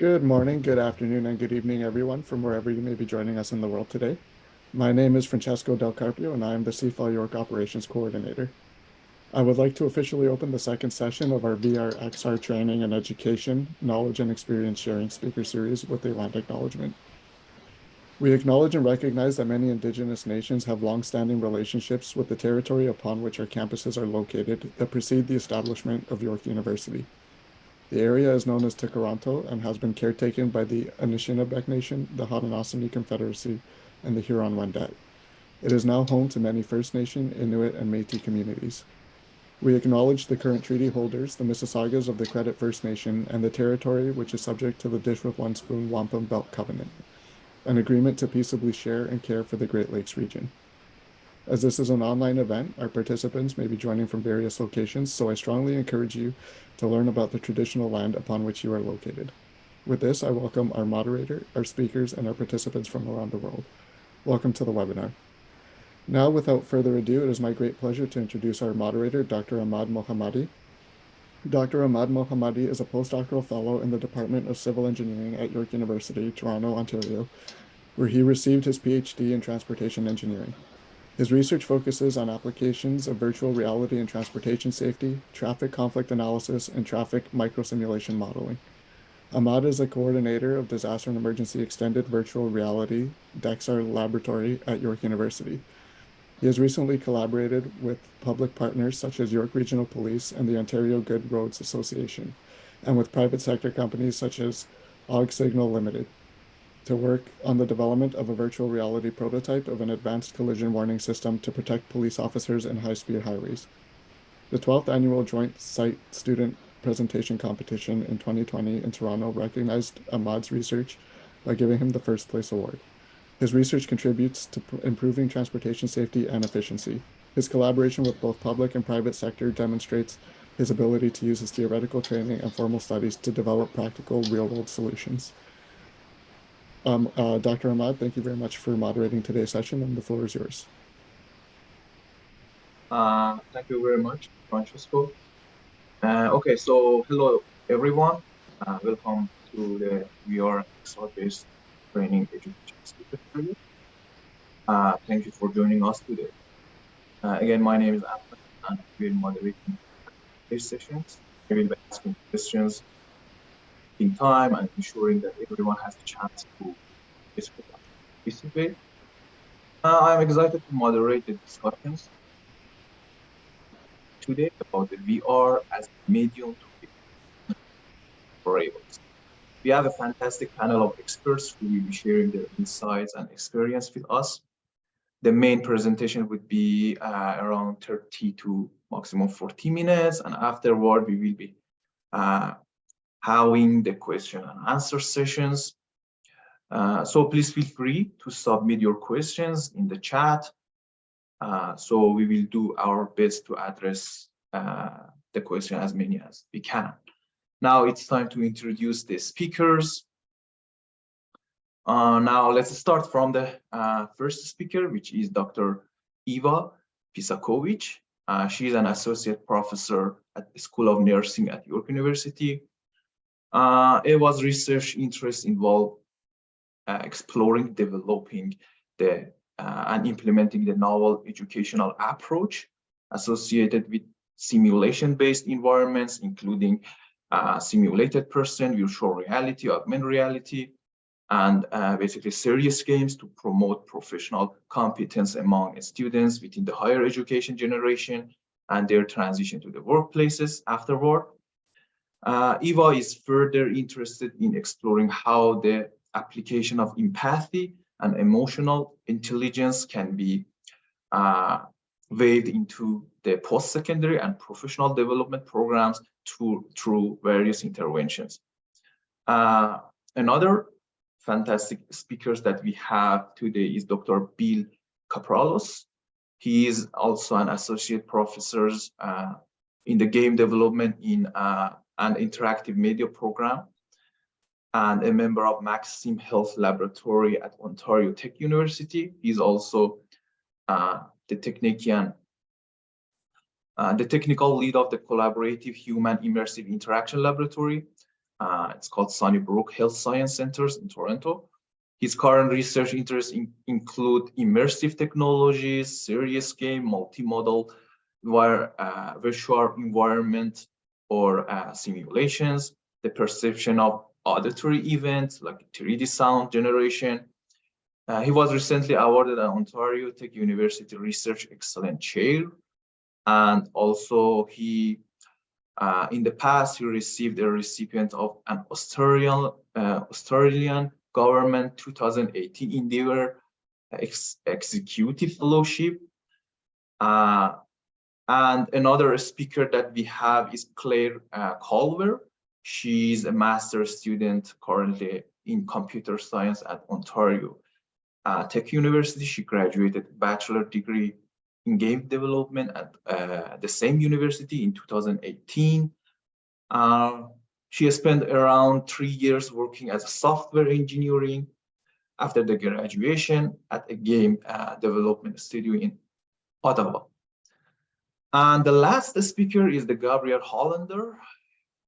Good morning, good afternoon, and good evening, everyone, from wherever you may be joining us in the world today. My name is Francesco Del Carpio, and I am the CFAL York Operations Coordinator. I would like to officially open the second session of our VR/XR Training and Education Knowledge and Experience Sharing Speaker Series with a land acknowledgement. We acknowledge and recognize that many Indigenous nations have long-standing relationships with the territory upon which our campuses are located that precede the establishment of York University. The area is known as Tikaranto and has been caretaken by the Anishinaabe Nation, the Haudenosaunee Confederacy, and the Huron-Wendat. It is now home to many First Nation, Inuit, and Métis communities. We acknowledge the current treaty holders, the Mississaugas of the Credit First Nation, and the territory which is subject to the Dish with One Spoon Wampum Belt Covenant, an agreement to peaceably share and care for the Great Lakes region. As this is an online event, our participants may be joining from various locations, so I strongly encourage you to learn about the traditional land upon which you are located. With this, I welcome our moderator, our speakers, and our participants from around the world. Welcome to the webinar. Now, without further ado, it is my great pleasure to introduce our moderator, Dr. Ahmad Mohammadi. Dr. Ahmad Mohammadi is a postdoctoral fellow in the Department of Civil Engineering at York University, Toronto, Ontario, where he received his PhD in transportation engineering. His research focuses on applications of virtual reality in transportation safety, traffic conflict analysis, and traffic microsimulation modeling. Ahmad is a coordinator of Disaster and Emergency Extended Virtual Reality DEXAR Laboratory at York University. He has recently collaborated with public partners such as York Regional Police and the Ontario Good Roads Association, and with private sector companies such as Og Signal Limited, to work on the development of a virtual reality prototype of an advanced collision warning system to protect police officers in high-speed highways. The 12th Annual Joint Site Student Presentation Competition in 2020 in Toronto recognized Ahmad's research by giving him the First Place Award. His research contributes to improving transportation safety and efficiency. His collaboration with both public and private sector demonstrates his ability to use his theoretical training and formal studies to develop practical real-world solutions. Dr. Ahmad, thank you very much for moderating today's session, and the floor is yours. Thank you very much, Francesco. Okay, so hello, everyone. Welcome to the VR/XR-based training education speaker series. Thank you for joining us today. Again, my name is Ahmad, and we're moderating these sessions. I will be asking questions in time and ensuring that everyone has a chance to participate. I'm excited to moderate the discussions today about the VR as a medium to variables. We have a fantastic panel of experts who will be sharing their insights and experience with us. The main presentation would be around 30 to maximum 40 minutes, and afterward we will be having the question and answer sessions. So please feel free to submit your questions in the chat. So we will do our best to address the question as many as we can. Now it's time to introduce the speakers. Now let's start from the first speaker, which is Dr. Hava Peisachovich. She's an associate professor at the School of Nursing at York University. Hava's research interests involve exploring, developing and implementing the novel educational approach associated with simulation-based environments, including simulated person, virtual reality, augmented reality, and basically serious games to promote professional competence among students within the higher education generation and their transition to the workplaces afterward. Hava is further interested in exploring how the application of empathy and emotional intelligence can be weighed into the post-secondary and professional development programs through various interventions. Another fantastic speakers that we have today is Dr. Bill Kapralos. He is also an associate professor in the game development in an interactive media program and a member of Maxim Health Laboratory at Ontario Tech University. He's also the technical lead of the Collaborative Human Immersive Interaction Laboratory It's called Sunnybrook Health Science Centers in Toronto. His current research interests include immersive technologies, serious game, multimodal virtual environment or simulations, the perception of auditory events like 3D sound generation. He was recently awarded an Ontario Tech University Research Excellent Chair. And also in the past, he received a recipient of an Australian government 2018 Endeavour Executive Fellowship. And another speaker that we have is Claire Culver. She's a master's student currently in computer science at Ontario Tech University. She graduated bachelor degree in game development at the same university in 2018. She spent around 3 years working as a software engineering after the graduation at a game development studio in Ottawa. And the last speaker is the Gabrielle Hollaender,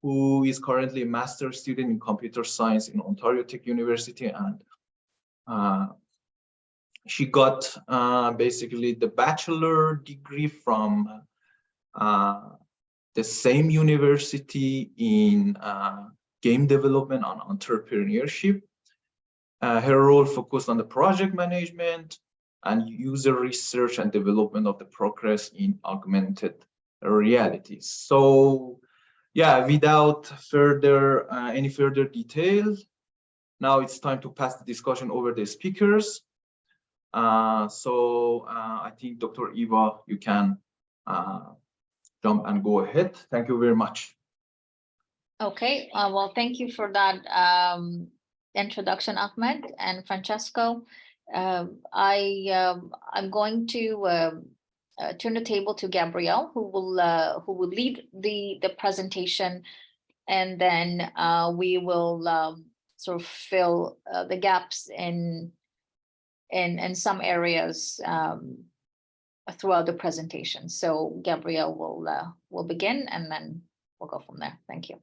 who is currently a master's student in computer science in Ontario Tech University. And she got basically the bachelor degree from the same university in game development and entrepreneurship. Her role focused on the project management and user research and development of the progress in augmented reality. So yeah, without any further details, now it's time to pass the discussion over the speakers. I think Dr. Eva, you can jump and go ahead. Thank you very much. Okay, well, thank you for that introduction, Ahmed and Francesco. I'm going to turn the table to Gabrielle, who will lead the presentation, and then we will sort of fill the gaps in some areas throughout the presentation. So Gabrielle will begin, and then we'll go from there. Thank you.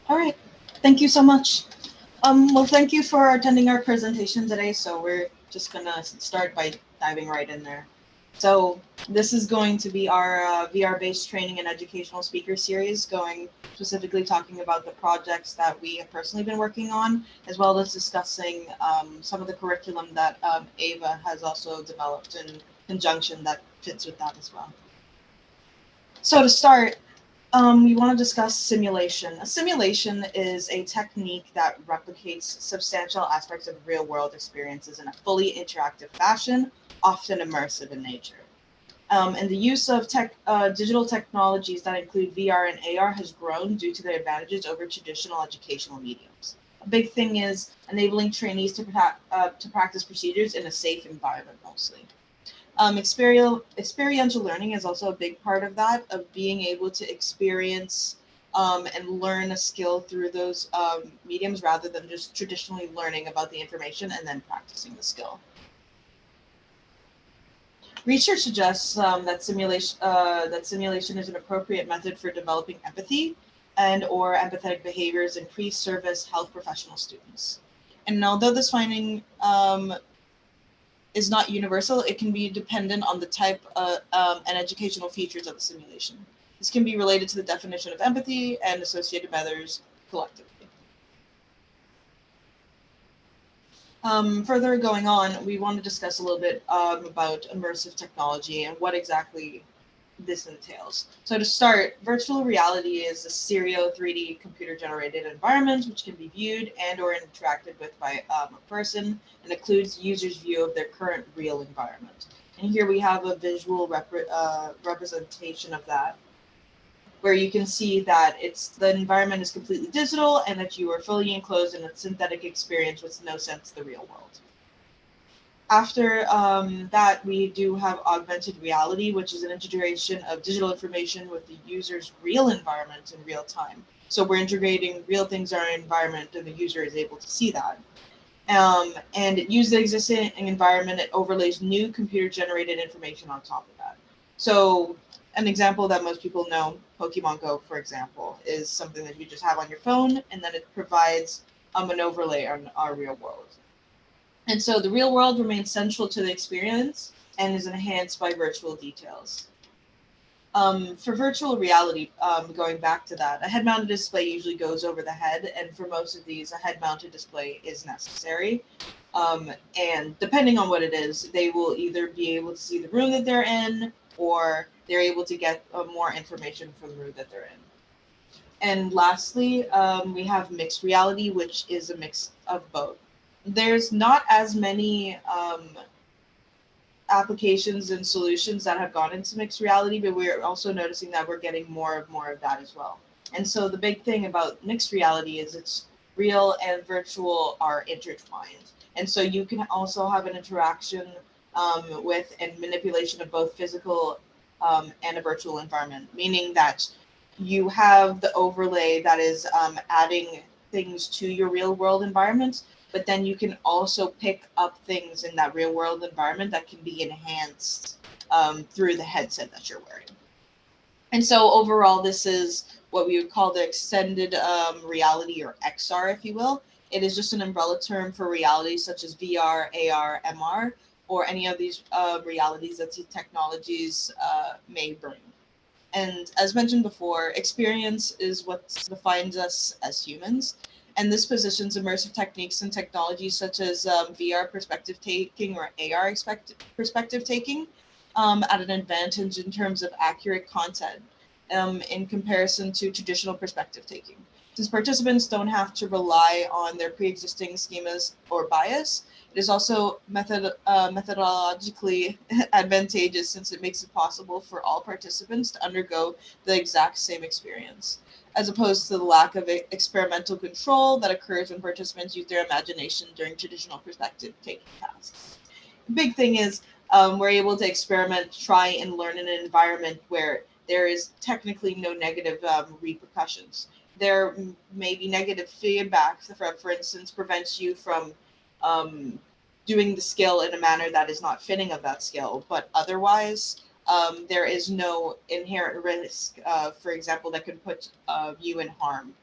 All right, thank you so much. Well, thank you for attending our presentation today. So we're just gonna start by diving right in there. So this is going to be our VR-based training and educational speaker series, going specifically talking about the projects that we have personally been working on, as well as discussing some of the curriculum that Ava has also developed in conjunction that fits with that as well. So to start, we want to discuss simulation. A simulation is a technique that replicates substantial aspects of real-world experiences in a fully interactive fashion, often immersive in nature. And the use of digital technologies that include VR and AR has grown due to their advantages over traditional educational mediums. A big thing is enabling trainees to practice procedures in a safe environment mostly. Experiential learning is also a big part of that, of being able to experience and learn a skill through those mediums rather than just traditionally learning about the information and then practicing the skill. Research suggests that simulation is an appropriate method for developing empathy and/or empathetic behaviors in pre-service health professional students. And although this finding is not universal, it can be dependent on the type and educational features of the simulation. This can be related to the definition of empathy and associated methods collectively. Further going on, we want to discuss a little bit about immersive technology and what exactly this entails. So to start, virtual reality is a stereo 3D computer-generated environment which can be viewed and or interacted with by a person and includes users' view of their current real environment. And here we have a visual representation of that, where you can see that the environment is completely digital and that you are fully enclosed in a synthetic experience with no sense of the real world. After that, we do have augmented reality, which is an integration of digital information with the user's real environment in real time. So we're integrating real things in our environment and the user is able to see that. And it uses the existing environment, it overlays new computer-generated information on top of that. So an example that most people know, Pokemon Go, for example, is something that you just have on your phone, and then it provides an overlay on our real world. And so the real world remains central to the experience and is enhanced by virtual details. For virtual reality, going back to that, a head-mounted display usually goes over the head, and for most of these, a head-mounted display is necessary. And depending on what it is, they will either be able to see the room that they're in, or they're able to get more information from the room that they're in. And lastly, we have mixed reality, which is a mix of both. There's not as many applications and solutions that have gone into mixed reality, but we're also noticing that we're getting more of that as well. And so the big thing about mixed reality is it's real and virtual are intertwined. And so you can also have an interaction with and manipulation of both physical and a virtual environment, meaning that you have the overlay that is adding things to your real world environment, but then you can also pick up things in that real world environment that can be enhanced through the headset that you're wearing. And so overall, this is what we would call the extended reality, or XR, if you will. It is just an umbrella term for realities such as VR, AR, MR, or any of these realities that these technologies may bring. And as mentioned before, experience is what defines us as humans. And this positions immersive techniques and technologies such as VR perspective taking or AR perspective taking at an advantage in terms of accurate content in comparison to traditional perspective taking. Since participants don't have to rely on their pre-existing schemas or bias, it is also methodologically advantageous, since it makes it possible for all participants to undergo the exact same experience, as opposed to the lack of experimental control that occurs when participants use their imagination during traditional perspective taking tasks. The big thing is we're able to experiment, try, and learn in an environment where there is technically no negative repercussions. There may be negative feedback, for instance, prevents you from doing the skill in a manner that is not fitting of that skill, but otherwise, there is no inherent risk, for example, that could put you in harm.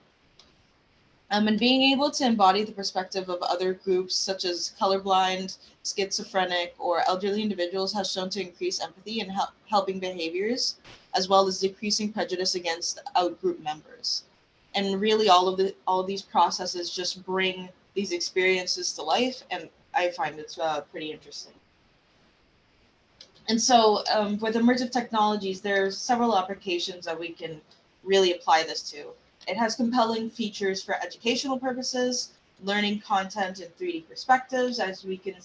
And being able to embody the perspective of other groups, such as colorblind, schizophrenic, or elderly individuals, has shown to increase empathy and helping behaviors, as well as decreasing prejudice against out-group members. And really, all of these processes just bring these experiences to life, and I find it's pretty interesting. And so with immersive technologies, there's several applications that we can really apply this to. It has compelling features for educational purposes, learning content in 3D perspectives, as we can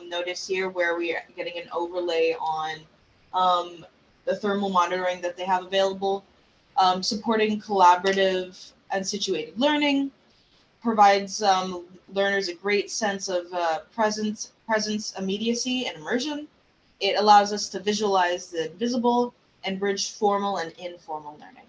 notice here, where we are getting an overlay on the thermal monitoring that they have available, supporting collaborative and situated learning, provides learners a great sense of presence, immediacy, and immersion. It allows us to visualize the invisible and bridge formal and informal learning.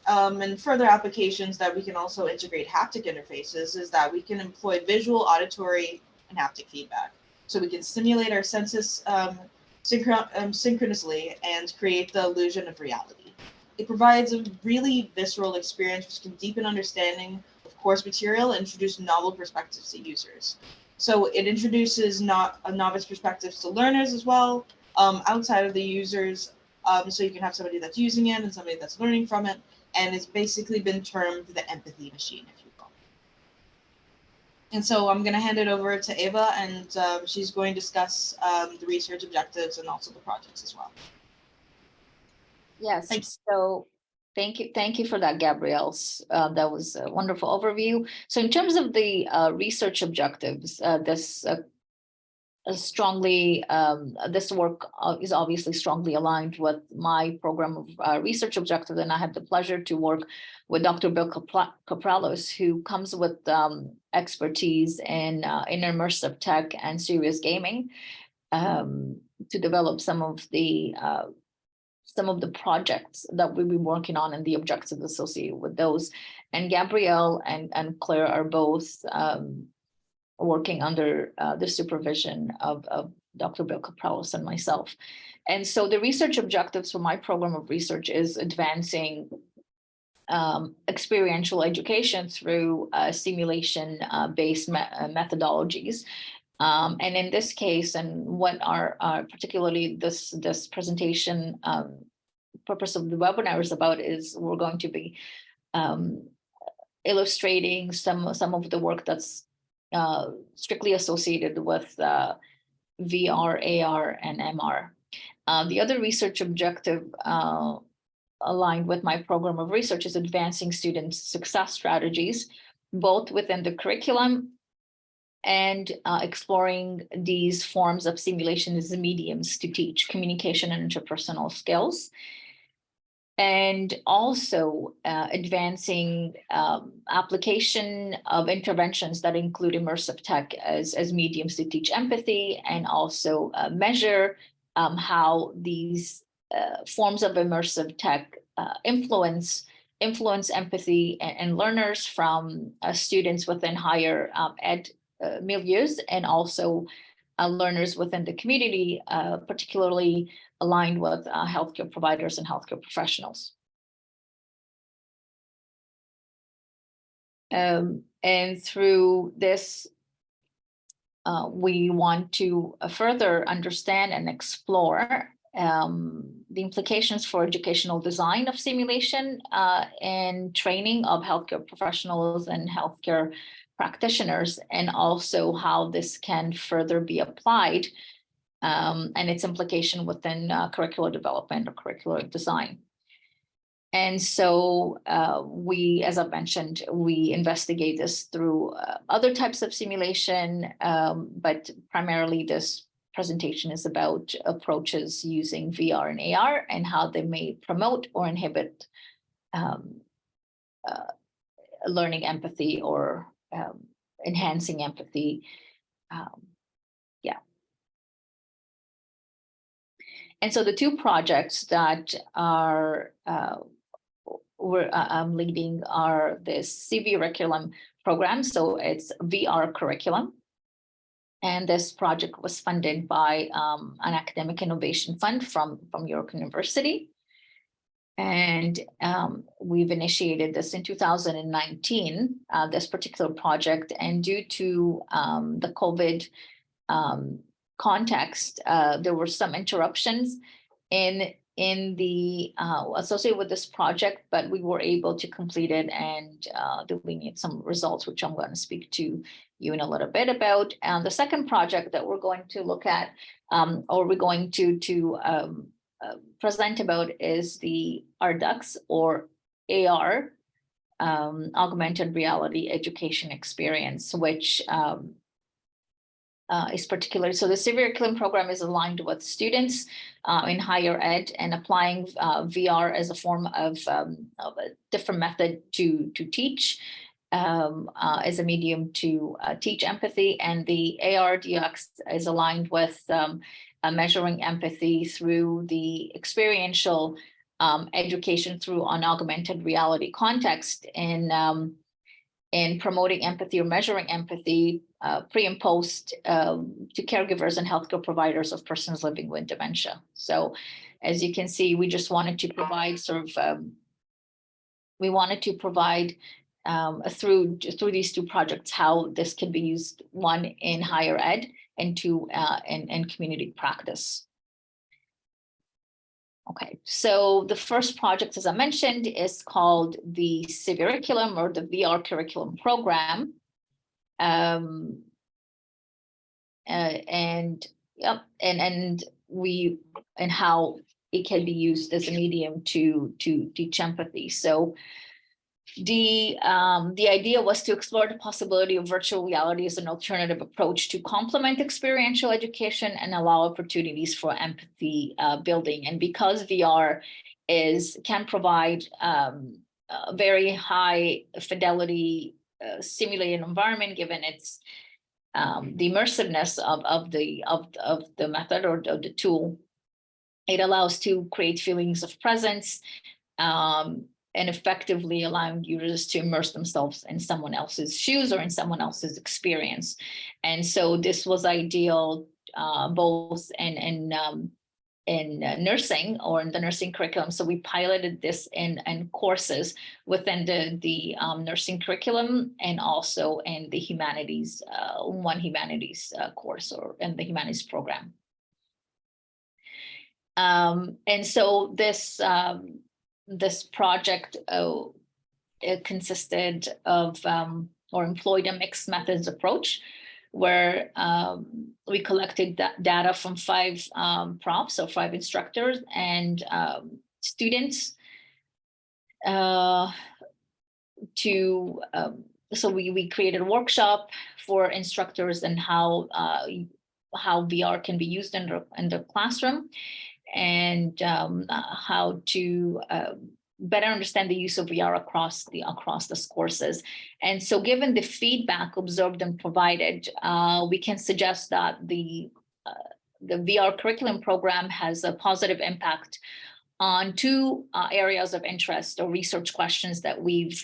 And further applications that we can also integrate haptic interfaces is that we can employ visual, auditory, and haptic feedback. So we can stimulate our senses synchronously and create the illusion of reality. It provides a really visceral experience which can deepen understanding of course material and introduce novel perspectives to users. So it introduces novice perspectives to learners as well, outside of the users. So you can have somebody that's using it and somebody that's learning from it. And it's basically been termed the empathy machine, if you will. And so I'm going to hand it over to Ava, and she's going to discuss the research objectives and also the projects as well. Yes, so thank you for that, Gabrielle. That was a wonderful overview. So in terms of the research objectives, this work is obviously strongly aligned with my program of research objective, and I had the pleasure to work with Dr. Bill Kapralos, who comes with expertise in immersive tech and serious gaming, to develop some of the projects that we've been working on and the objectives associated with those. And Gabrielle and Claire are both working under the supervision of Dr. Bill Kapralos and myself. And so the research objectives for my program of research is advancing experiential education through simulation-based methodologies. And in this case, and what are particularly this presentation purpose of the webinar is about is we're going to be illustrating some of the work that's strictly associated with VR, AR, and MR. The other research objective aligned with my program of research is advancing student success strategies, both within the curriculum and exploring these forms of simulation as mediums to teach communication and interpersonal skills. And also advancing application of interventions that include immersive tech as mediums to teach empathy, and also measure how these forms of immersive tech influence empathy and learners from students within higher ed milieus, and also learners within the community, particularly aligned with healthcare providers and healthcare professionals. And through this, we want to further understand and explore the implications for educational design of simulation and training of healthcare professionals and healthcare practitioners, and also how this can further be applied and its implication within curricular development or curricular design. And so we, as I mentioned, we investigate this through other types of simulation, but primarily this presentation is about approaches using VR and AR and how they may promote or inhibit learning empathy or enhancing empathy. And so the two projects that are I'm leading are this CV curriculum program. So it's VR curriculum. And this project was funded by an academic innovation fund from York University. And we've initiated this in 2019, this particular project. And due to the COVID context, there were some interruptions in the associated with this project, but we were able to complete it and delineate some results, which I'm going to speak to you in a little bit about. And the second project that we're going to look at, or we're going to present about, is the RDUX or AR, augmented reality education experience, which is particular. So the CV curriculum program is aligned with students in higher ed and applying VR as a form of a different method to teach, as a medium to teach empathy. And the ARDX is aligned with measuring empathy through the experiential education through an augmented reality context in promoting empathy or measuring empathy pre and post to caregivers and healthcare providers of persons living with dementia. So as you can see, we just wanted to provide through these two projects how this can be used, one in higher ed and two in community practice. Okay, so the first project, as I mentioned, is called the CV curriculum or the VR curriculum program. And how it can be used as a medium to teach empathy. So the idea was to explore the possibility of virtual reality as an alternative approach to complement experiential education and allow opportunities for empathy building. And because VR can provide a very high fidelity simulated environment, given its the immersiveness of the method or of the tool, it allows to create feelings of presence and effectively allowing users to immerse themselves in someone else's shoes or in someone else's experience. And so this was ideal both in nursing or in the nursing curriculum. So we piloted this in courses within the nursing curriculum and also in the humanities, one humanities course or in the humanities program. And so this project it consisted of or employed a mixed methods approach, where we collected data from 5 profs, so 5 instructors and students so we created a workshop for instructors and how VR can be used in the classroom, and how to better understand the use of VR across the courses. And so given the feedback observed and provided, we can suggest that the VR curriculum program has a positive impact on 2 areas of interest or research questions that we've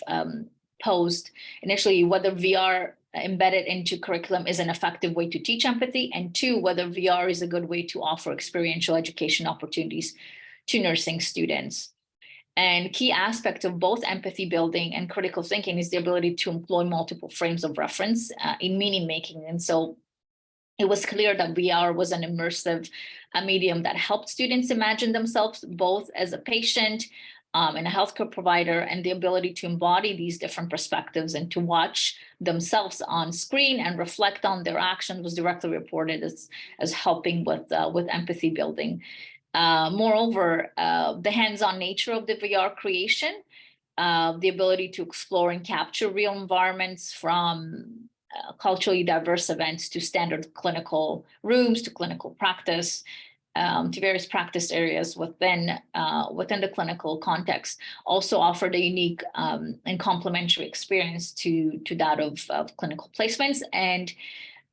posed. Initially, whether VR embedded into curriculum is an effective way to teach empathy, and 2, whether VR is a good way to offer experiential education opportunities to nursing students. And key aspect of both empathy building and critical thinking is the ability to employ multiple frames of reference in meaning making. And so it was clear that VR was an immersive medium that helped students imagine themselves both as a patient and a healthcare provider, and the ability to embody these different perspectives and to watch themselves on screen and reflect on their actions was directly reported as helping with empathy building. Moreover, the hands-on nature of the VR creation, the ability to explore and capture real environments from culturally diverse events to standard clinical rooms to clinical practice, to various practice areas within the clinical context, also offered a unique and complementary experience to that of clinical placements. And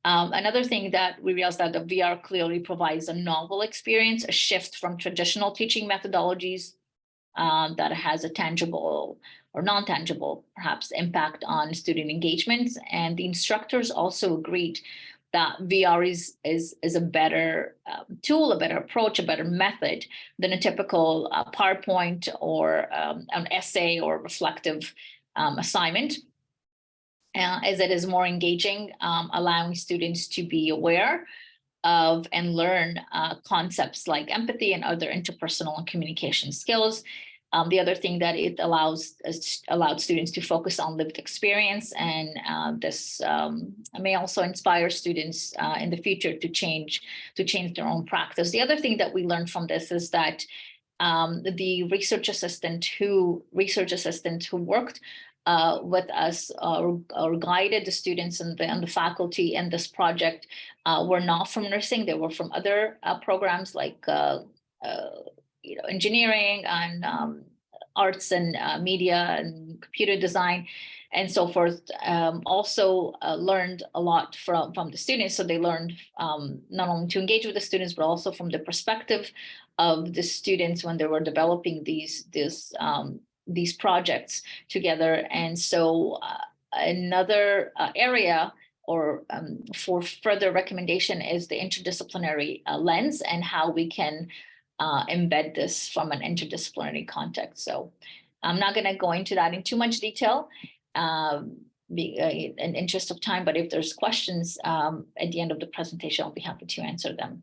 another thing that we realized that the VR clearly provides a novel experience, a shift from traditional teaching methodologies that has a tangible or non-tangible, perhaps, impact on student engagement. And the instructors also agreed that VR is a better tool, a better approach, a better method than a typical PowerPoint or an essay or reflective assignment, as it is more engaging, allowing students to be aware of and learn concepts like empathy and other interpersonal and communication skills. The other thing that it allowed students to focus on lived experience, and this may also inspire students in the future to change their own practice. The other thing that we learned from this is that the research assistant who worked with us or guided the students and the faculty in this project were not from nursing. They were from other programs like engineering and arts and media and computer design and so forth. Also learned a lot from the students. So they learned not only to engage with the students, but also from the perspective of the students when they were developing these projects together. And so another area or for further recommendation is the interdisciplinary lens and how we can embed this from an interdisciplinary context. So I'm not going to go into that in too much detail in interest of time, but if there's questions at the end of the presentation, I'll be happy to answer them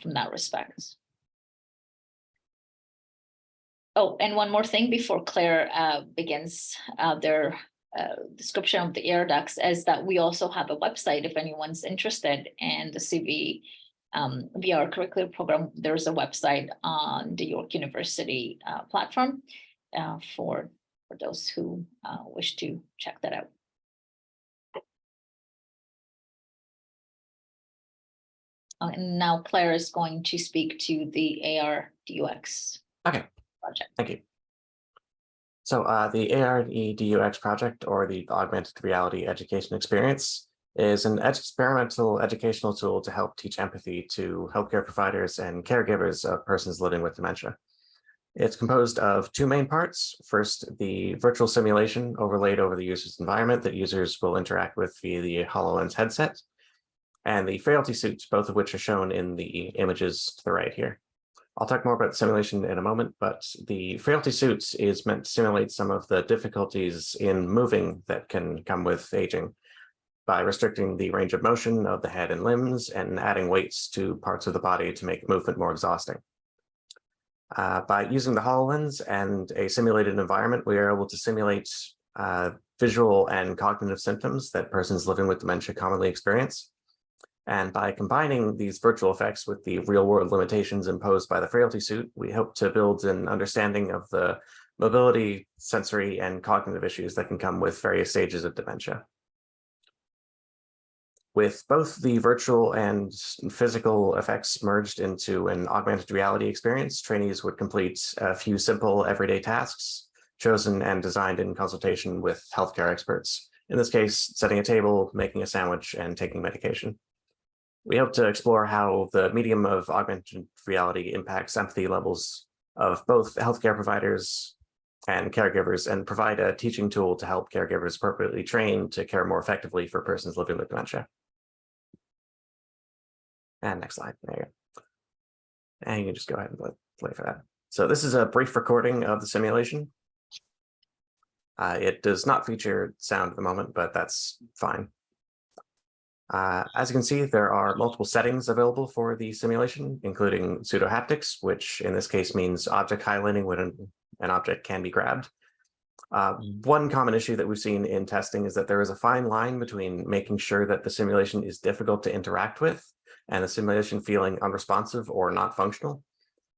from that respect. Oh, and one more thing before Claire begins their description of the air ducts is that we also have a website if anyone's interested in the CV VR curricular program. There's a website on the York University platform for those who wish to check that out. And now Claire is going to speak to the AR-DUX project. Thank you. So the AR-DUX project, or the Augmented Reality Education Experience, is an experimental educational tool to help teach empathy to healthcare providers and caregivers of persons living with dementia. It's composed of 2 main parts. First, the virtual simulation overlaid over the user's environment that users will interact with via the HoloLens headset, and the frailty suits, both of which are shown in the images to the right here. I'll talk more about simulation in a moment, but the frailty suit is meant to simulate some of the difficulties in moving that can come with aging by restricting the range of motion of the head and limbs and adding weights to parts of the body to make movement more exhausting. By using the HoloLens and a simulated environment, we are able to simulate visual and cognitive symptoms that persons living with dementia commonly experience. And by combining these virtual effects with the real-world limitations imposed by the frailty suit, we hope to build an understanding of the mobility, sensory, and cognitive issues that can come with various stages of dementia. With both the virtual and physical effects merged into an augmented reality experience, trainees would complete a few simple everyday tasks chosen and designed in consultation with healthcare experts. In this case, setting a table, making a sandwich, and taking medication. We hope to explore how the medium of augmented reality impacts empathy levels of both healthcare providers and caregivers, and provide a teaching tool to help caregivers appropriately train to care more effectively for persons living with dementia. And next slide, there you go. And you can just go ahead and play for that. So this is a brief recording of the simulation. It does not feature sound at the moment, but that's fine. As you can see, there are multiple settings available for the simulation, including pseudo-haptics, which in this case means object highlighting when an object can be grabbed. One common issue that we've seen in testing is that there is a fine line between making sure that the simulation is difficult to interact with and the simulation feeling unresponsive or not functional.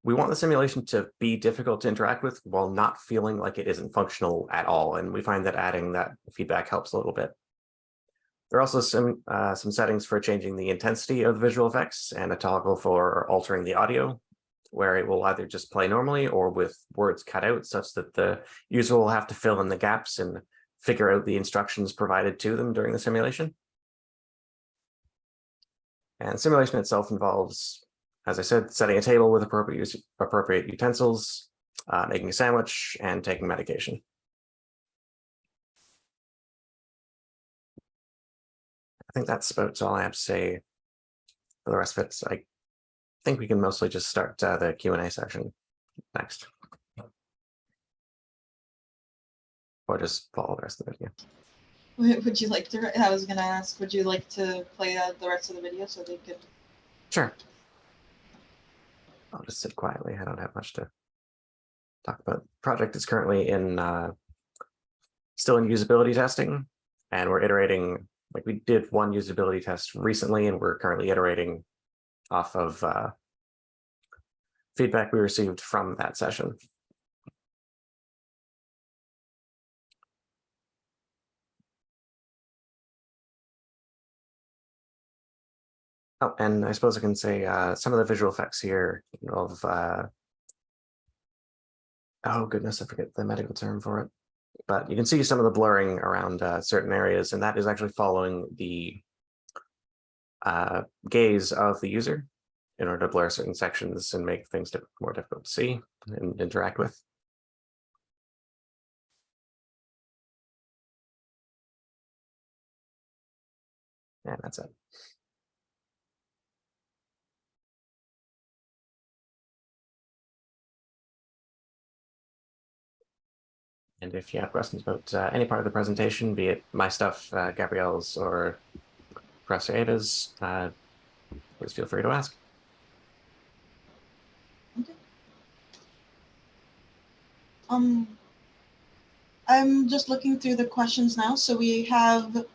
We want the simulation to be difficult to interact with while not feeling like it isn't functional at all, and we find that adding that feedback helps a little bit. There are also some settings for changing the intensity of the visual effects and a toggle for altering the audio, where it will either just play normally or with words cut out, such that the user will have to fill in the gaps and figure out the instructions provided to them during the simulation. And simulation itself involves, as I said, setting a table with appropriate utensils, making a sandwich, and taking medication. I think that's about all I have to say for the rest of it. So I think we can mostly just start the Q&A section next. Or just follow the rest of the video. Would you like to, I was going to ask, would you like to play the rest of the video so they could? Sure. I'll just sit quietly. I don't have much to talk about. The project is currently still in usability testing, and we're iterating. Like, we did one usability test recently, and we're currently iterating off of feedback we received from that session. Oh, and I suppose I can say some of the visual effects here involve, oh goodness, I forget the medical term for it. But you can see some of the blurring around certain areas, and that is actually following the gaze of the user in order to blur certain sections and make things more difficult to see and interact with. And that's it. And if you have questions about any part of the presentation, be it my stuff, Gabrielle's, or Professor Ada's, please feel free to ask. Okay. I'm just looking through the questions now. So we have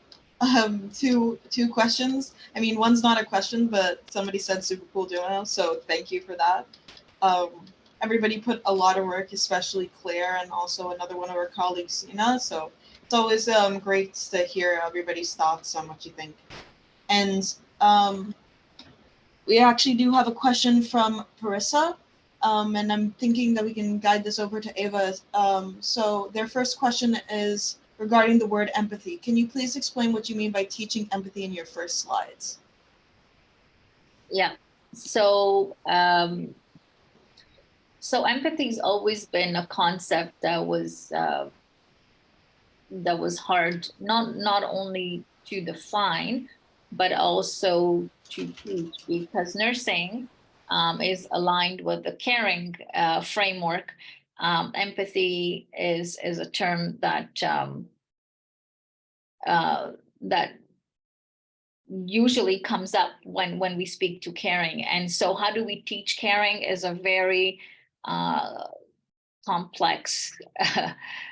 two questions. I mean, one's not a question, but somebody said super cool demo, so thank you for that. Everybody put a lot of work, especially Claire and also another one of our colleagues, Sina. So it's always great to hear everybody's thoughts on what you think. And we actually do have a question from Parissa, and I'm thinking that we can guide this over to Ava. So their first question is regarding the word empathy. Can you please explain what you mean by teaching empathy in your first slides? Yeah, so empathy's always been a concept that was hard not only to define, but also to teach, because nursing is aligned with the caring framework. Empathy is a term that that usually comes up when we speak to caring. And so how do we teach caring is a very complex,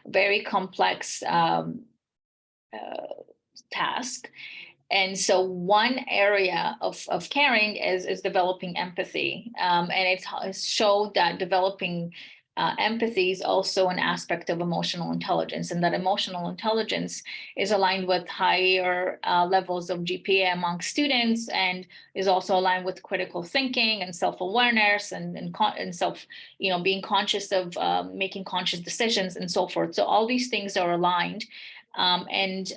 very complex task. And so one area of caring is developing empathy. And it's showed that developing empathy is also an aspect of emotional intelligence, and that emotional intelligence is aligned with higher levels of GPA among students, and is also aligned with critical thinking and self-awareness and self, being conscious of making conscious decisions and so forth. So all these things are aligned and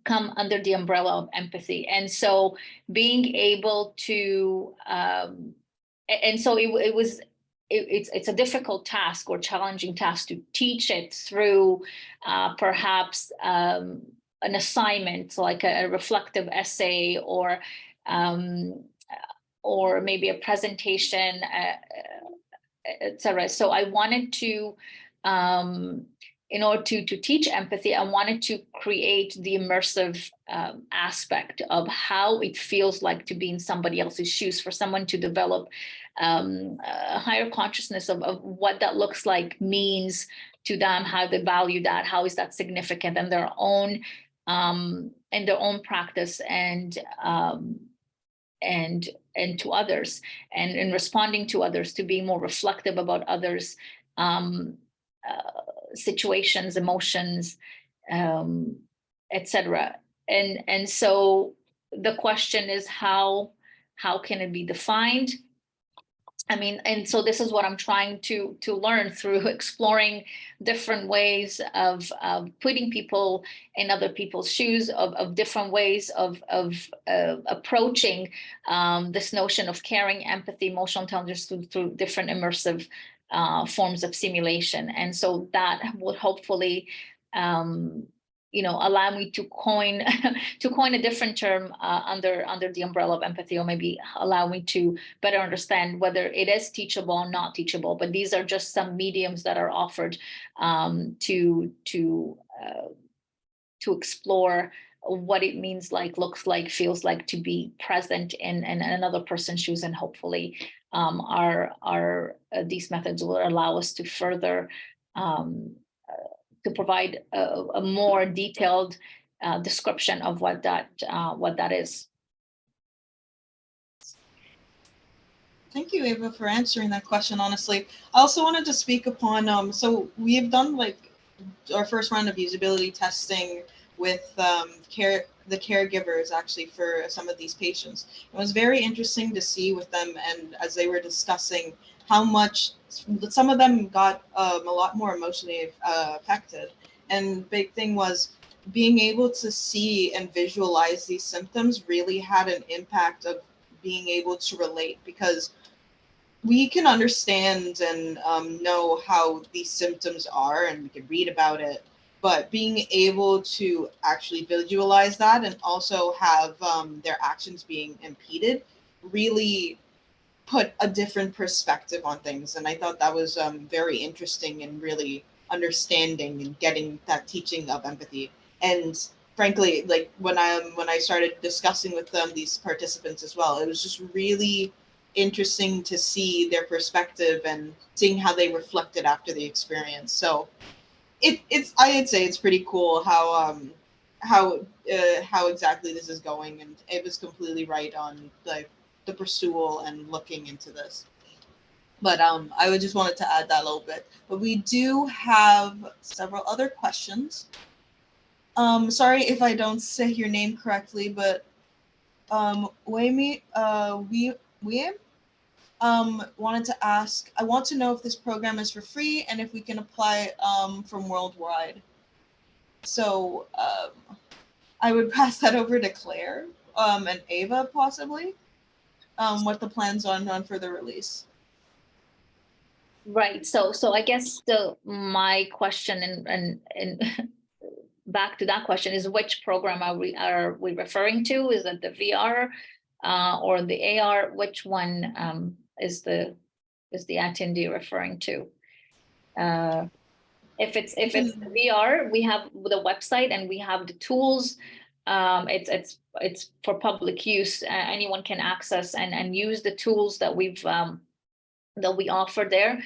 come under the umbrella of empathy. And so being able to, and so it's a difficult task or challenging task to teach it through perhaps an assignment like a reflective essay or maybe a presentation, etc. So I wanted to, in order to teach empathy, I wanted to create the immersive aspect of how it feels like to be in somebody else's shoes, for someone to develop a higher consciousness of what that looks like, means to them, how they value that, how is that significant in their own practice and to others, and in responding to others, to be more reflective about others' situations, emotions, etc. And so the question is, how can it be defined? I mean, and so this is what I'm trying to learn through exploring different ways of putting people in other people's shoes, of different ways of approaching this notion of caring, empathy, emotional intelligence through different immersive forms of simulation. And so that would hopefully allow me to coin a different term under the umbrella of empathy, or maybe allow me to better understand whether it is teachable or not teachable. But these are just some mediums that are offered to explore what it means, like, looks like, feels like to be present in another person's shoes. And hopefully these methods will allow us to further to provide a more detailed description of what that is. Thank you, Ava, for answering that question. Honestly, I also wanted to speak upon, so we have done like our first round of usability testing with the caregivers actually for some of these patients. It was very interesting to see with them, and as they were discussing how much some of them got a lot more emotionally affected. And big thing was being able to see and visualize these symptoms really had an impact of being able to relate, because we can understand and know how these symptoms are, and we can read about it, but being able to actually visualize that and also have their actions being impeded really put a different perspective on things. And I thought that was very interesting and really understanding and getting that teaching of empathy. And frankly, like when I started discussing with them, these participants as well, it was just really interesting to see their perspective and seeing how they reflected after the experience. So I'd say it's pretty cool how exactly this is going, and it was completely right on the pursuit and looking into this. But I would just wanted to add that a little bit. But we do have several other questions. Sorry if I don't say your name correctly, but Wei wanted to ask, I want to know if this program is for free and if we can apply from worldwide. So I would pass that over to Claire and Ava possibly, what the plans on for the release. Right. So I guess my question and back to that question is, which program are we referring to? Is it the VR or the AR? Which one is the attendee referring to? If it's VR, we have the website and we have the tools. It's for public use. Anyone can access and use the tools that we offer there.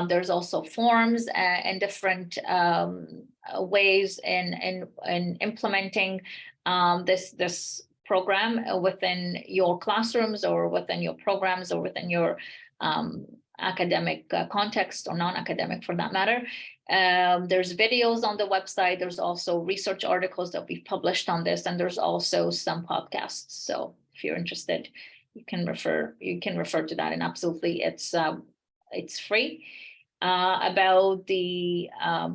There's also forms and different ways in implementing this program within your classrooms or within your programs or within your academic context or non-academic for that matter. There's videos on the website. There's also research articles that we've published on this, and there's also some podcasts. So if you're interested, you can refer to that. And absolutely, it's free. About the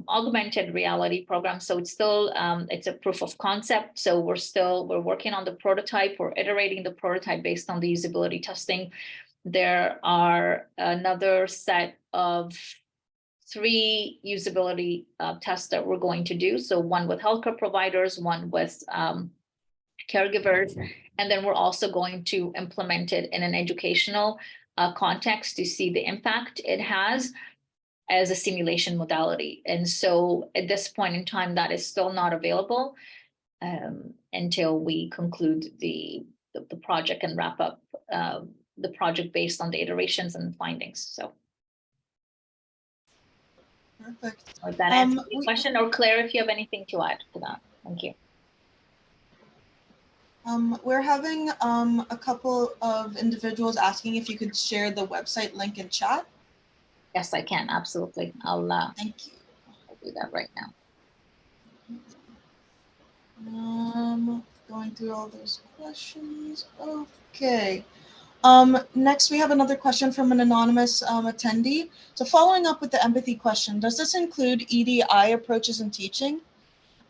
augmented reality program, so it's still it's a proof of concept. So we're working on the prototype. We're iterating the prototype based on the usability testing. There are another set of 3 usability tests that we're going to do. So one with healthcare providers, one with caregivers, and then we're also going to implement it in an educational context to see the impact it has as a simulation modality. And so at this point in time, that is still not available until we conclude the project and wrap up the project based on the iterations and findings. So. Perfect. Would that answer your question? Or Claire, if you have anything to add to that. Thank you. We're having a couple of individuals asking if you could share the website link in chat. Yes, I can. Absolutely. Thank you. I'll do that right now. Going through all those questions. Okay. Next, we have another question from an anonymous attendee. So following up with the empathy question, does this include EDI approaches in teaching?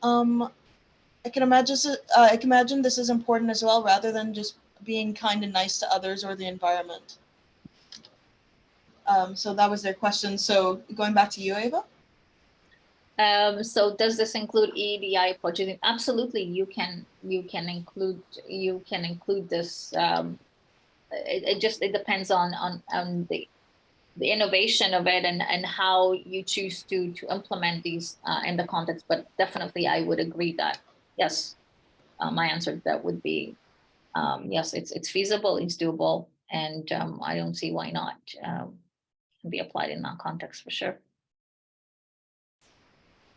I can imagine this is important as well, rather than just being kind and nice to others or the environment. So that was their question. So going back to you, Ava. So does this include EDI approaches? Absolutely, you can include this. It depends on the innovation of it and how you choose to implement these in the context. But definitely, I would agree that yes, my answer to that would be yes. It's feasible, it's doable, and I don't see why not. Can be applied in that context for sure.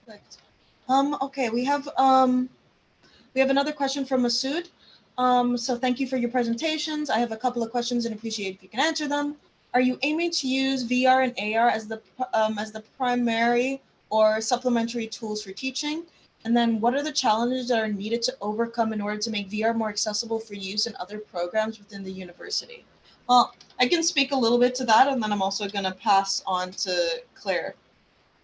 Perfect. Okay, we have another question from Masood. So thank you for your presentations. I have a couple of questions and appreciate if you can answer them. Are you aiming to use VR and AR as the primary or supplementary tools for teaching? And then what are the challenges that are needed to overcome in order to make VR more accessible for use in other programs within the university? Well, I can speak a little bit to that, and then I'm also going to pass on to Claire.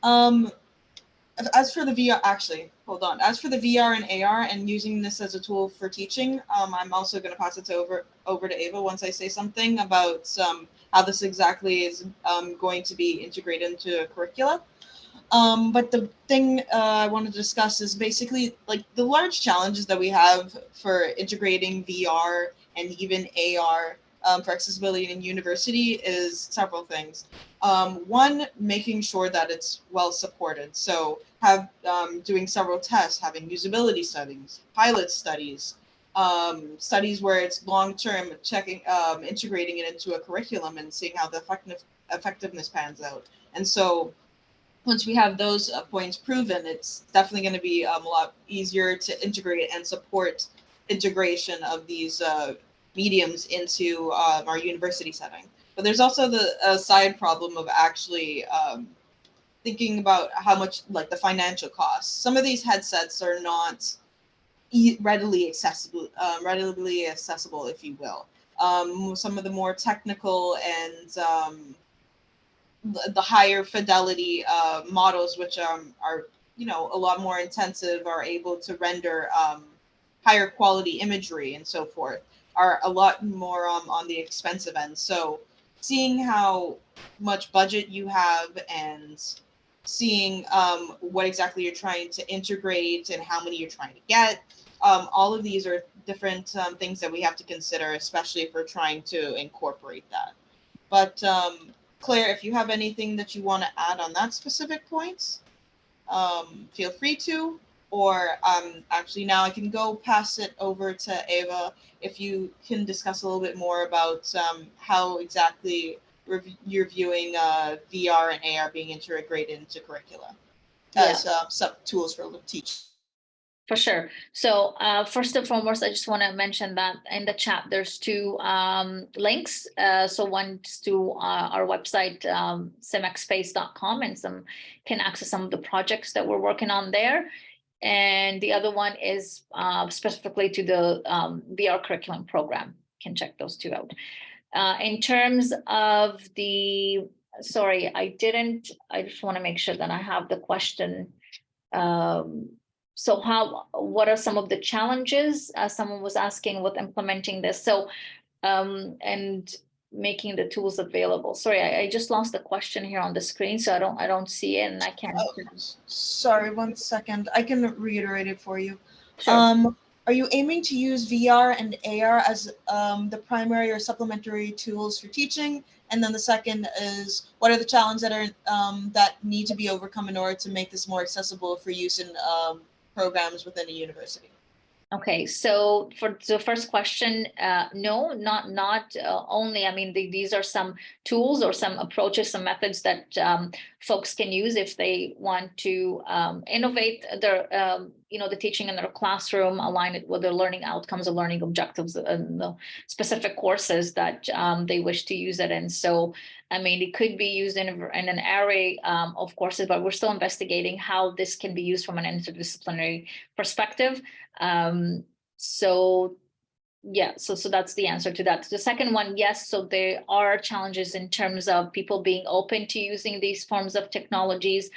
As for the VR, actually, hold on. As for the VR and AR and using this as a tool for teaching, I'm also going to pass it over to Ava once I say something about how this exactly is going to be integrated into a curricula. But the thing I want to discuss is basically like the large challenges that we have for integrating VR and even AR for accessibility in university is several things. One, making sure that it's well supported. So doing several tests, having usability studies, pilot studies, studies where it's long-term, checking, integrating it into a curriculum and seeing how the effectiveness pans out. And so once we have those points proven, it's definitely going to be a lot easier to integrate and support integration of these mediums into our university setting. But there's also the side problem of actually thinking about how much, like the financial costs. Some of these headsets are not readily accessible, if you will. Some of the more technical and the higher fidelity models, which are a lot more intensive, are able to render higher quality imagery and so forth, are a lot more on the expensive end. So seeing how much budget you have and seeing what exactly you're trying to integrate and how many you're trying to get. All of these are different things that we have to consider, especially if we're trying to incorporate that. But Claire, if you have anything that you want to add on that specific point, feel free to. Or actually now I can go pass it over to Ava if you can discuss a little bit more about how exactly you're viewing VR and AR being integrated into curricula as some tools for teaching. For sure. So first and foremost, I just want to mention that in the chat, there's two links. So one's to our website, cmxspace.com, and some can access some of the projects that we're working on there. And the other one is specifically to the VR curriculum program. You can check those two out. In terms of the, sorry, I just want to make sure that I have the question. So what are some of the challenges? Someone was asking with implementing this. So, and making the tools available. Sorry, I just lost the question here on the screen, so I don't see it, and I can't. Oh, sorry, 1 second. I can reiterate it for you. Sure. Are you aiming to use VR and AR as the primary or supplementary tools for teaching? And then the second is, what are the challenges that are that need to be overcome in order to make this more accessible for use in programs within a university? Okay, so for the first question, no, not only. I mean, these are some tools or some approaches, some methods that folks can use if they want to innovate their, the teaching in their classroom, align it with their learning outcomes or learning objectives and the specific courses that they wish to use it in. So, I mean, it could be used in an array of courses, but we're still investigating how this can be used from an interdisciplinary perspective. So that's the answer to that. The second one, yes, so there are challenges in terms of people being open to using these forms of technologies.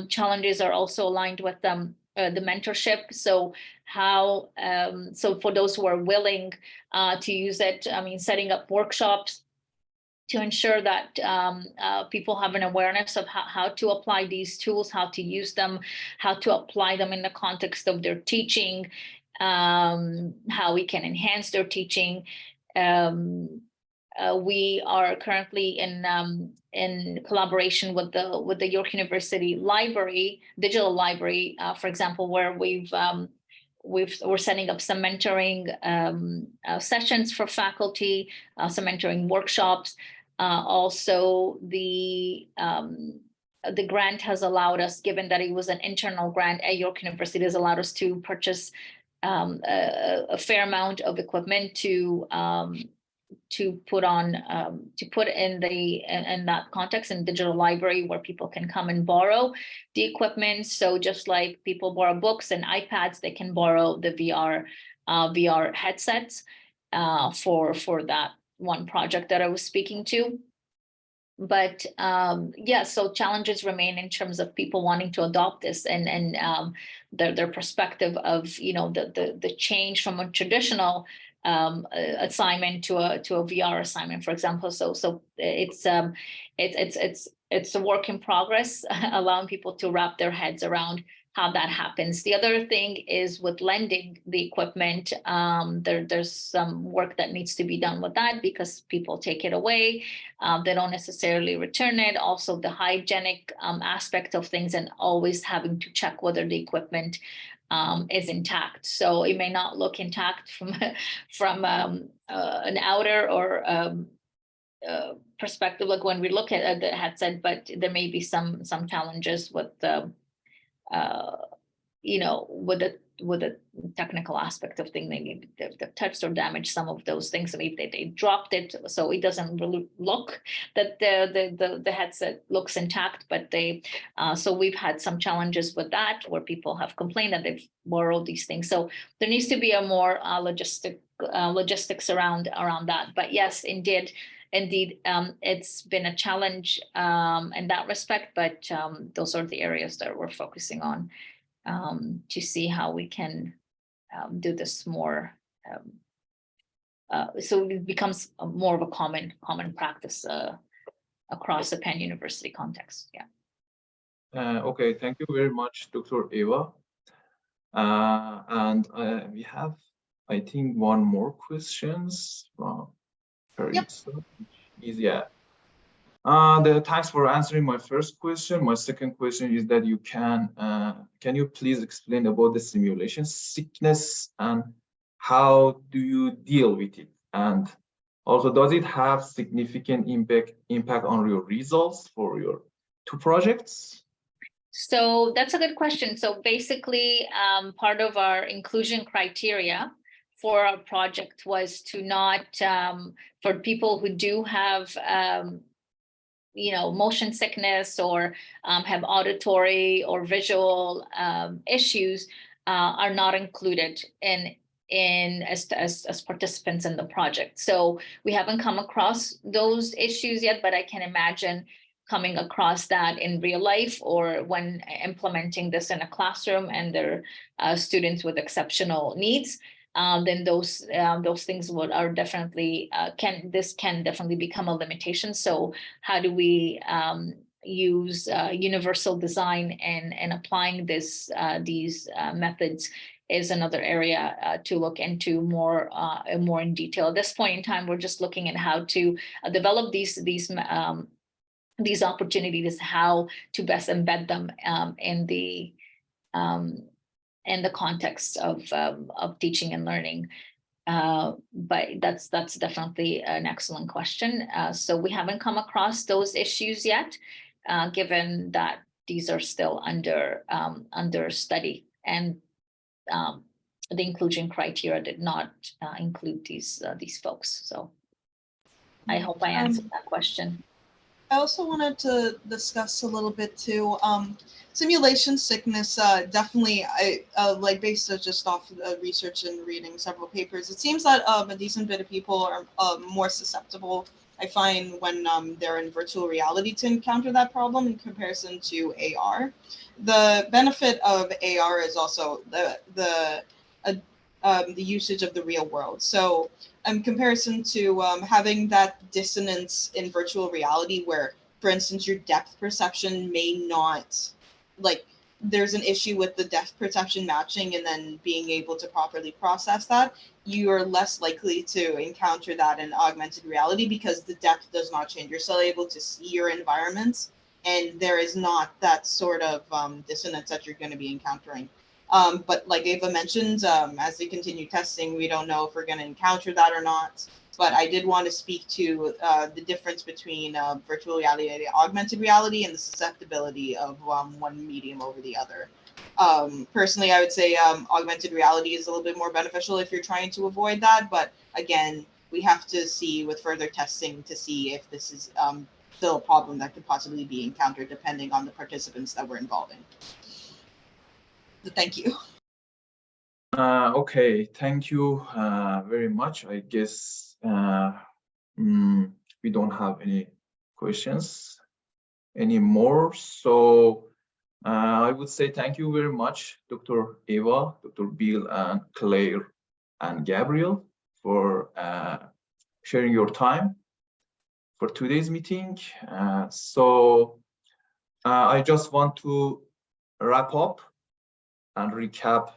Challenges are also aligned with the mentorship. So how, so for those who are willing to use it, I mean, setting up workshops to ensure that people have an awareness of how to apply these tools, how to use them, how to apply them in the context of their teaching, how we can enhance their teaching. We are currently in collaboration with the York University Library, digital library, for example, where we're setting up some mentoring sessions for faculty, some mentoring workshops. Also, the grant has allowed us, given that it was an internal grant at York University, has allowed us to purchase a fair amount of equipment to put in that context in digital library where people can come and borrow the equipment. So just like people borrow books and iPads, they can borrow the VR headsets for that one project that I was speaking to. But so challenges remain in terms of people wanting to adopt this and their perspective of the change from a traditional assignment to a VR assignment, for example. So it's a work in progress, allowing people to wrap their heads around how that happens. The other thing is with lending the equipment, there's some work that needs to be done with that because people take it away. They don't necessarily return it. Also, the hygienic aspect of things and always having to check whether the equipment is intact. So it may not look intact from an outer or perspective, like when we look at the headset, but there may be some challenges with with the technical aspect of things. Maybe they've touched or damaged some of those things. Maybe they dropped it, so it doesn't really look that the headset looks intact. But so we've had some challenges with that, where people have complained that they've borrowed these things. So there needs to be a more logistics around that. But yes, indeed, it's been a challenge in that respect, but those are the areas that we're focusing on to see how we can do this more, so it becomes more of a common practice across the Penn University context. Yeah. Okay, thank you very much, Dr. Eva. And we have, I think, one more questions from Teresa, which is, thanks for answering my first question. My second question is that can you please explain about the simulation sickness and how do you deal with it? And also, does it have significant impact on your results for your 2 projects? So that's a good question. So basically, part of our inclusion criteria for our project was to not, for people who do have, motion sickness or have auditory or visual issues, are not included as participants in the project. So we haven't come across those issues yet, but I can imagine coming across that in real life or when implementing this in a classroom and there are students with exceptional needs, then those things are definitely can definitely become a limitation. So how do we use universal design and applying these methods is another area to look into more in detail. At this point in time, we're just looking at how to develop these opportunities, how to best embed them in the context of teaching and learning. But that's definitely an excellent question. So we haven't come across those issues yet, given that these are still under study, and the inclusion criteria did not include these folks. So I hope I answered that question. I also wanted to discuss a little bit too. Simulation sickness, definitely, like based just off research and reading several papers, it seems that a decent bit of people are more susceptible, I find, when they're in virtual reality to encounter that problem in comparison to AR. The benefit of AR is also the usage of the real world. So in comparison to having that dissonance in virtual reality where, for instance, your depth perception may not, like, there's an issue with the depth perception matching and then being able to properly process that, you are less likely to encounter that in augmented reality because the depth does not change. You're still able to see your environments, and there is not that sort of dissonance that you're going to be encountering. But like Ava mentioned, as they continue testing, we don't know if we're going to encounter that or not. But I did want to speak to the difference between virtual reality and augmented reality and the susceptibility of one medium over the other. Personally, I would say augmented reality is a little bit more beneficial if you're trying to avoid that. But again, we have to see with further testing to see if this is still a problem that could possibly be encountered depending on the participants that we're involving. So thank you. Okay, thank you very much. I guess we don't have any questions anymore. So I would say thank you very much, Dr. Eva, Dr. Bill, and Claire, and Gabrielle for sharing your time for today's meeting. So I just want to wrap up and recap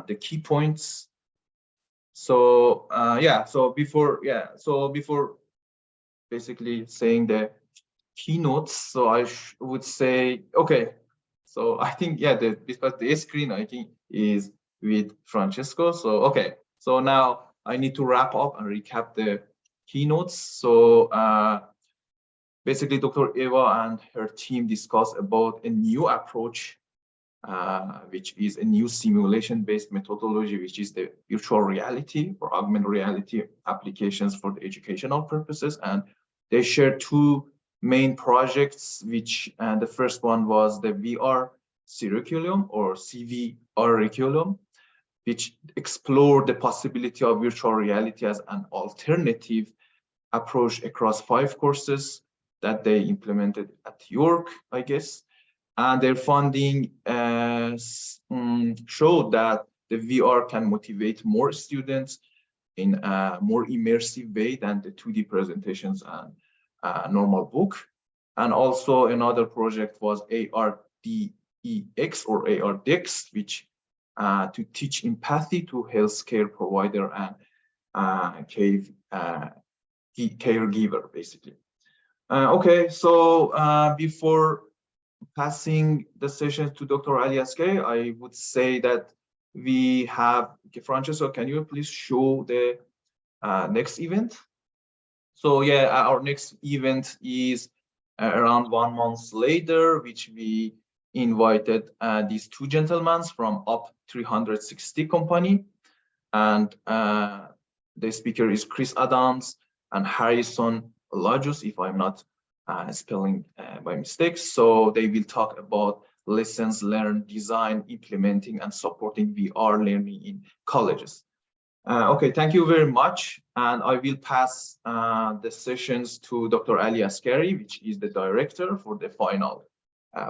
the key points. So so before basically saying the keynotes, so I would say, okay, so I think because the screen I think is with Francesco. So okay, so now I need to wrap up and recap the keynotes. So basically Dr. Eva and her team discussed about a new approach, which is a new simulation-based methodology, which is the virtual reality or augmented reality applications for the educational purposes. And they shared 2 main projects, which the first one was the VR curriculum or CV curriculum, which explored the possibility of virtual reality as an alternative approach across 5 courses that they implemented at York, I guess. And their funding showed that the VR can motivate more students in a more immersive way than the 2D presentations and normal book. And also another project was AR ARDEX or ARDEX, which to teach empathy to healthcare provider and caregiver, basically. Okay, so before passing the session to Dr. Ali Askari, I would say that we have, Francesco, can you please show the next event? So yeah, our next event is around 1 month later, which we invited these two gentlemen from Up 360 company. And the speaker is Chris Adams and Harrison Lajus, if I'm not spelling by mistakes. So they will talk about lessons learned, design, implementing, and supporting VR learning in colleges. Okay, thank you very much. And I will pass the sessions to Dr. Ali Askari, which is the director for the final